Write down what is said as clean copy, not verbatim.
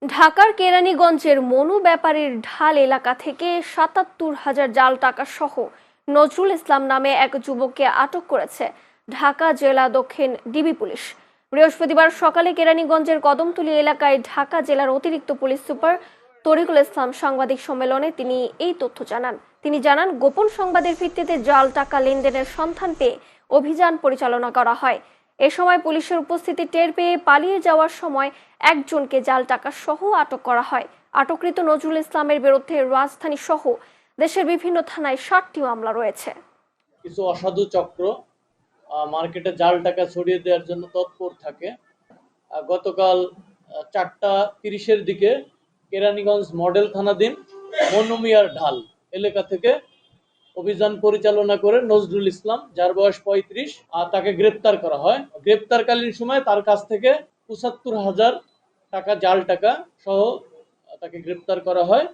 ঢাকার কেরানীগঞ্জের মনু ব্যাপারীর ঢাল এলাকা থেকে ৭৭,০০০ জাল টাকা সহ নজরুল ইসলাম নামে এক যুবককে আটক করেছে ঢাকা জেলা দক্ষিণ ডিবি পুলিশ। বৃহস্পতিবার সকালে কেরানীগঞ্জের কদমতলী এলাকায় ঢাকা জেলার অতিরিক্ত পুলিশ সুপার তরিকুল ইসলাম সাংবাদিক সম্মেলনে তিনি এই তথ্য জানান। তিনি জানান, গোপন সংবাদের ভিত্তিতে জাল টাকা লেনদেনের সন্ধান পেয়ে অভিযান পরিচালনা করা হয়। এ সময় পুলিশের উপস্থিতি টের পেয়ে পালিয়ে যাওয়ার সময় একজনকে জাল টাকা সহ আটক করা হয়। আটককৃত নজরুল ইসলামের বিরুদ্ধে রাজধানী সহ দেশের বিভিন্ন থানায় ৭টি মামলা রয়েছে। কিছু অসাধু চক্র মার্কেটে জাল টাকা ছড়িয়ে দেওয়ার জন্য তৎপর থাকে। গতকাল 4:30-এর দিকে কেরানীগঞ্জ মডেল থানাধীন মনুমিয়ার ঢাল এলাকা থেকে অভিযান পরিচালনা করে নজরুল ইসলাম, যার বয়স 35, তাকে গ্রেপ্তার করা হয়। গ্রেপ্তারকালীন সময় তার কাছ থেকে ৭৫,০০০ টাকা জাল টাকা সহ তাকে গ্রেপ্তার করা হয়।